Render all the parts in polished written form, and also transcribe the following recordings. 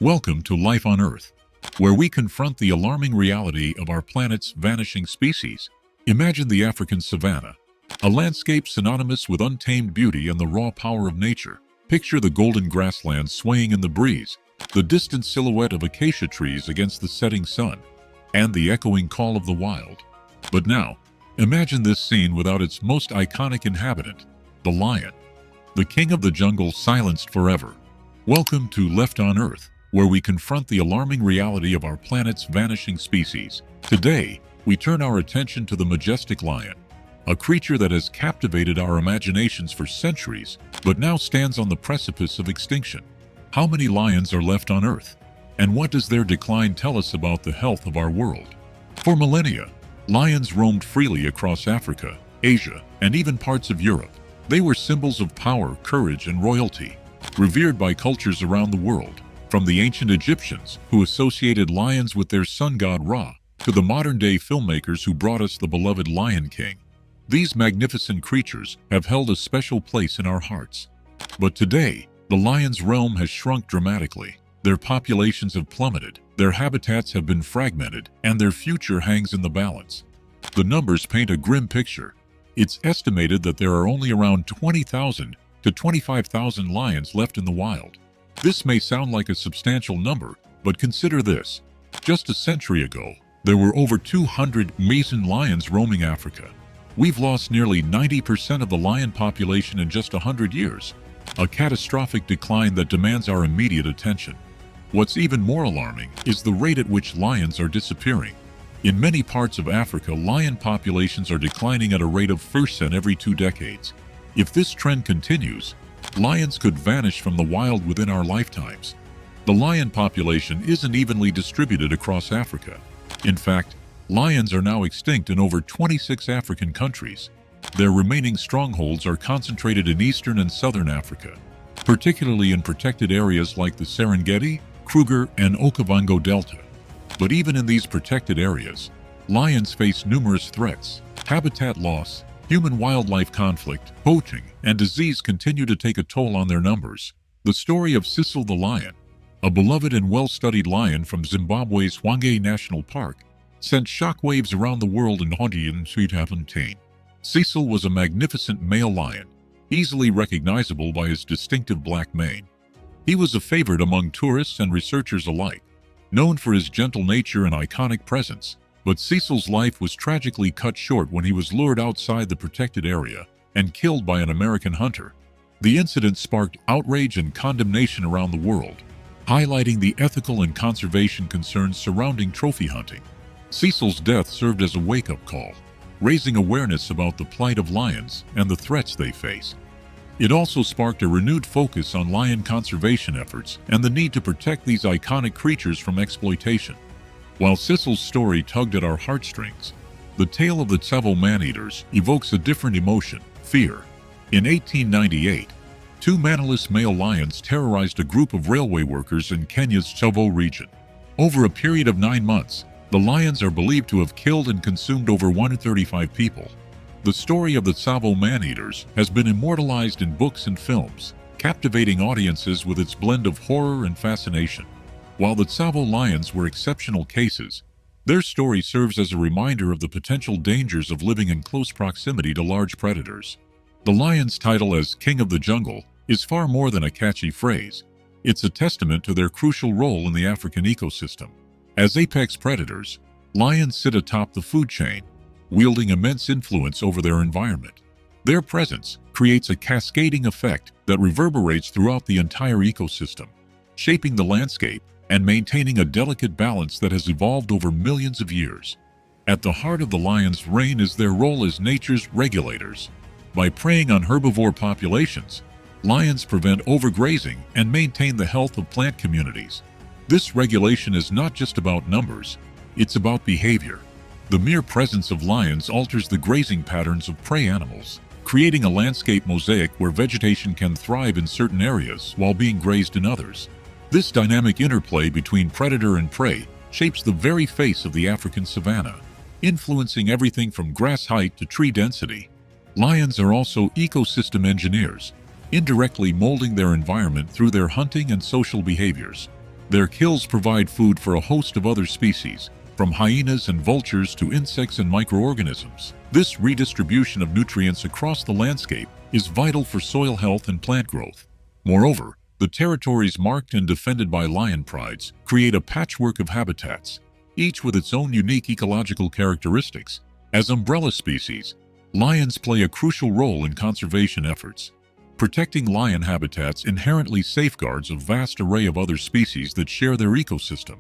Welcome to Life on Earth, where we confront the alarming reality of our planet's vanishing species. Imagine the African savanna, a landscape synonymous with untamed beauty and the raw power of nature. Picture the golden grasslands swaying in the breeze, the distant silhouette of acacia trees against the setting sun, and the echoing call of the wild. But now, imagine this scene without its most iconic inhabitant, the lion, the king of the jungle silenced forever. Welcome to Left on Earth, where we confront the alarming reality of our planet's vanishing species. Today, we turn our attention to the majestic lion, a creature that has captivated our imaginations for centuries, but now stands on the precipice of extinction. How many lions are left on Earth? And what does their decline tell us about the health of our world? For millennia, lions roamed freely across Africa, Asia, and even parts of Europe. They were symbols of power, courage, and royalty, revered by cultures around the world. From the ancient Egyptians, who associated lions with their sun god Ra, to the modern-day filmmakers who brought us the beloved Lion King, these magnificent creatures have held a special place in our hearts. But today, the lion's realm has shrunk dramatically. Their populations have plummeted, their habitats have been fragmented, and their future hangs in the balance. The numbers paint a grim picture. It's estimated that there are only around 20,000 to 25,000 lions left in the wild. This may sound like a substantial number, but consider this. Just a century ago, there were over 200 Mason lions roaming Africa. We've lost nearly 90% of the lion population in just 100 years, a catastrophic decline that demands our immediate attention. What's even more alarming is the rate at which lions are disappearing. In many parts of Africa, lion populations are declining at a rate of 1% every 2 decades. If this trend continues, lions could vanish from the wild within our lifetimes. The lion population isn't evenly distributed across Africa. In fact, lions are now extinct in over 26 African countries. Their remaining strongholds are concentrated in eastern and southern Africa, particularly in protected areas like the Serengeti, Kruger, and Okavango Delta. But even in these protected areas, lions face numerous threats. Habitat loss, human-wildlife conflict, poaching, and disease continue to take a toll on their numbers. The story of Cecil the lion, a beloved and well-studied lion from Zimbabwe's Hwange National Park, sent shockwaves around the world in 2017. Cecil was a magnificent male lion, easily recognizable by his distinctive black mane. He was a favorite among tourists and researchers alike, known for his gentle nature and iconic presence. But Cecil's life was tragically cut short when he was lured outside the protected area and killed by an American hunter. The incident sparked outrage and condemnation around the world, highlighting the ethical and conservation concerns surrounding trophy hunting. Cecil's death served as a wake-up call, raising awareness about the plight of lions and the threats they face. It also sparked a renewed focus on lion conservation efforts and the need to protect these iconic creatures from exploitation. While Cecil's story tugged at our heartstrings, the tale of the Tsavo man-eaters evokes a different emotion, fear. In 1898, 2 manaless male lions terrorized a group of railway workers in Kenya's Tsavo region. Over a period of 9 months, the lions are believed to have killed and consumed over 135 people. The story of the Tsavo man-eaters has been immortalized in books and films, captivating audiences with its blend of horror and fascination. While the Tsavo lions were exceptional cases, their story serves as a reminder of the potential dangers of living in close proximity to large predators. The lion's title as King of the Jungle is far more than a catchy phrase. It's a testament to their crucial role in the African ecosystem. As apex predators, lions sit atop the food chain, wielding immense influence over their environment. Their presence creates a cascading effect that reverberates throughout the entire ecosystem, shaping the landscape and maintaining a delicate balance that has evolved over millions of years. At the heart of the lion's reign is their role as nature's regulators. By preying on herbivore populations, lions prevent overgrazing and maintain the health of plant communities. This regulation is not just about numbers, it's about behavior. The mere presence of lions alters the grazing patterns of prey animals, creating a landscape mosaic where vegetation can thrive in certain areas while being grazed in others. This dynamic interplay between predator and prey shapes the very face of the African savanna, influencing everything from grass height to tree density. Lions are also ecosystem engineers, indirectly molding their environment through their hunting and social behaviors. Their kills provide food for a host of other species, from hyenas and vultures to insects and microorganisms. This redistribution of nutrients across the landscape is vital for soil health and plant growth. Moreover, the territories marked and defended by lion prides create a patchwork of habitats, each with its own unique ecological characteristics. As umbrella species, lions play a crucial role in conservation efforts. Protecting lion habitats inherently safeguards a vast array of other species that share their ecosystem.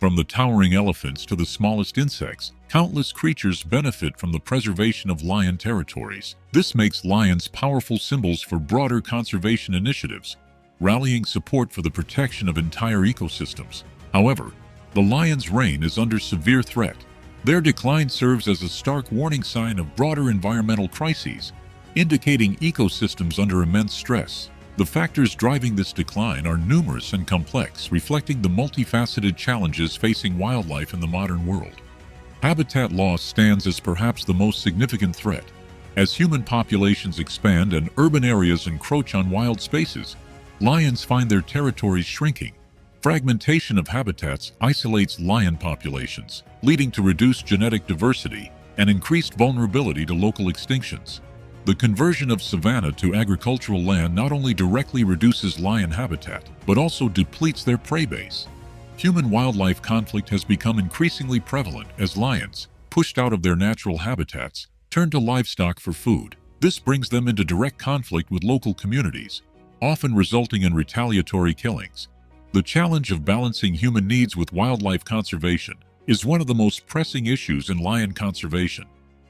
From the towering elephants to the smallest insects, countless creatures benefit from the preservation of lion territories. This makes lions powerful symbols for broader conservation initiatives, rallying support for the protection of entire ecosystems. However, the lion's reign is under severe threat. Their decline serves as a stark warning sign of broader environmental crises, indicating ecosystems under immense stress. The factors driving this decline are numerous and complex, reflecting the multifaceted challenges facing wildlife in the modern world. Habitat loss stands as perhaps the most significant threat. As human populations expand and urban areas encroach on wild spaces, lions find their territories shrinking. Fragmentation of habitats isolates lion populations, leading to reduced genetic diversity and increased vulnerability to local extinctions. The conversion of savanna to agricultural land not only directly reduces lion habitat, but also depletes their prey base. Human-wildlife conflict has become increasingly prevalent as lions, pushed out of their natural habitats, turn to livestock for food. This brings them into direct conflict with local communities, often resulting in retaliatory killings. The challenge of balancing human needs with wildlife conservation is one of the most pressing issues in lion conservation.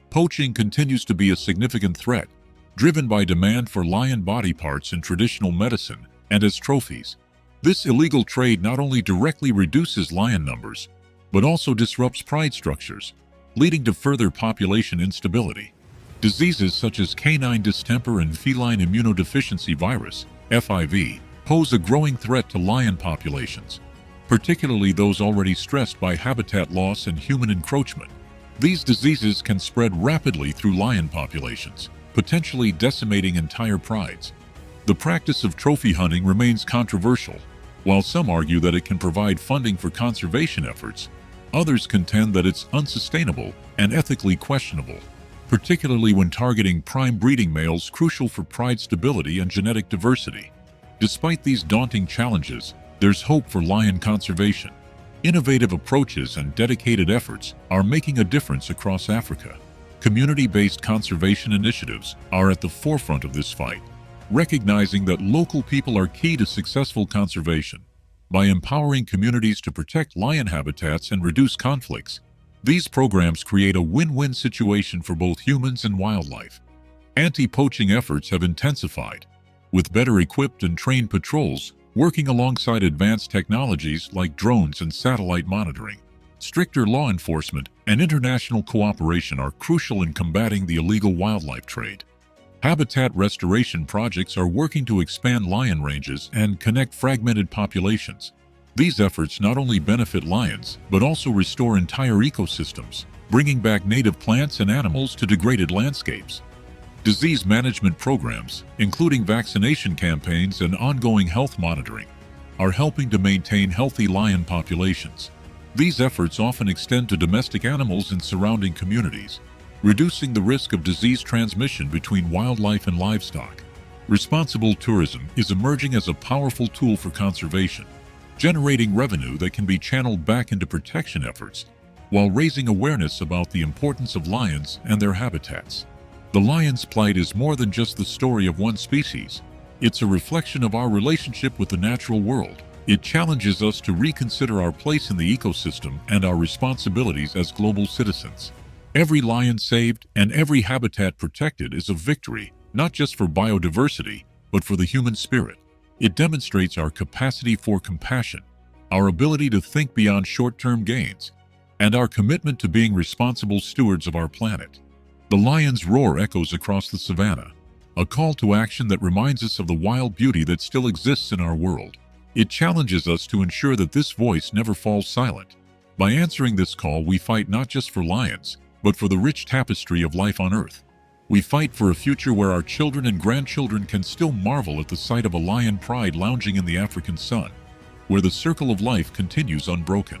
Poaching continues to be a significant threat, driven by demand for lion body parts in traditional medicine and as trophies. This illegal trade not only directly reduces lion numbers, but also disrupts pride structures, leading to further population instability. Diseases such as canine distemper and feline immunodeficiency virus, FIV, pose a growing threat to lion populations, particularly those already stressed by habitat loss and human encroachment. These diseases can spread rapidly through lion populations, potentially decimating entire prides. The practice of trophy hunting remains controversial. While some argue that it can provide funding for conservation efforts, others contend that it's unsustainable and ethically questionable, particularly when targeting prime breeding males crucial for pride stability and genetic diversity. Despite these daunting challenges, there's hope for lion conservation. Innovative approaches and dedicated efforts are making a difference across Africa. Community-based conservation initiatives are at the forefront of this fight, recognizing that local people are key to successful conservation. By empowering communities to protect lion habitats and reduce conflicts, these programs create a win-win situation for both humans and wildlife. Anti-poaching efforts have intensified, with better equipped and trained patrols working alongside advanced technologies like drones and satellite monitoring. Stricter law enforcement and international cooperation are crucial in combating the illegal wildlife trade. Habitat restoration projects are working to expand lion ranges and connect fragmented populations. These efforts not only benefit lions, but also restore entire ecosystems, bringing back native plants and animals to degraded landscapes. Disease management programs, including vaccination campaigns and ongoing health monitoring, are helping to maintain healthy lion populations. These efforts often extend to domestic animals in surrounding communities, reducing the risk of disease transmission between wildlife and livestock. Responsible tourism is emerging as a powerful tool for conservation, generating revenue that can be channeled back into protection efforts, while raising awareness about the importance of lions and their habitats. The lion's plight is more than just the story of one species. It's a reflection of our relationship with the natural world. It challenges us to reconsider our place in the ecosystem and our responsibilities as global citizens. Every lion saved and every habitat protected is a victory, not just for biodiversity, but for the human spirit. It demonstrates our capacity for compassion, our ability to think beyond short-term gains, and our commitment to being responsible stewards of our planet. The lion's roar echoes across the savanna, a call to action that reminds us of the wild beauty that still exists in our world. It challenges us to ensure that this voice never falls silent. By answering this call, we fight not just for lions, but for the rich tapestry of life on Earth. We fight for a future where our children and grandchildren can still marvel at the sight of a lion pride lounging in the African sun. where the circle of life continues unbroken.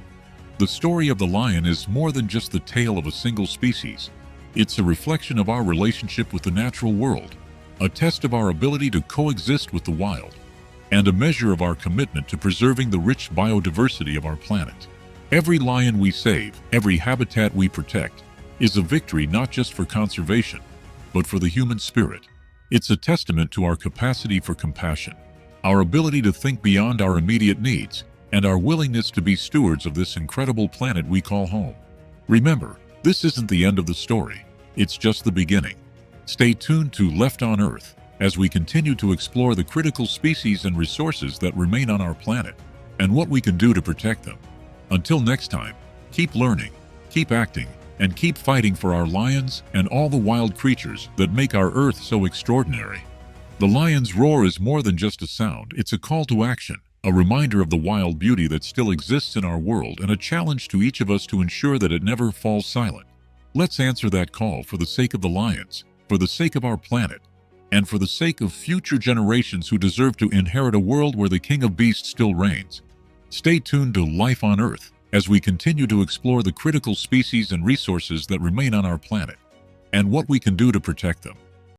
The story of the lion is more than just the tale of a single species. It's a reflection of our relationship with the natural world, a test of our ability to coexist with the wild, and a measure of our commitment to preserving the rich biodiversity of our planet. Every lion we save, every habitat we protect, is a victory not just for conservation, but for the human spirit. It's a testament to our capacity for compassion, our ability to think beyond our immediate needs, and our willingness to be stewards of this incredible planet we call home. Remember, this isn't the end of the story. It's just the beginning. Stay tuned to Left on Earth as we continue to explore the critical species and resources that remain on our planet, and what we can do to protect them. Until next time, keep learning, keep acting, and keep fighting for our lions and all the wild creatures that make our Earth so extraordinary. The lion's roar is more than just a sound, it's a call to action, a reminder of the wild beauty that still exists in our world, and a challenge to each of us to ensure that it never falls silent. Let's answer that call for the sake of the lions, for the sake of our planet, and for the sake of future generations who deserve to inherit a world where the King of Beasts still reigns. Stay tuned to Life on Earth as we continue to explore the critical species and resources that remain on our planet, and what we can do to protect them.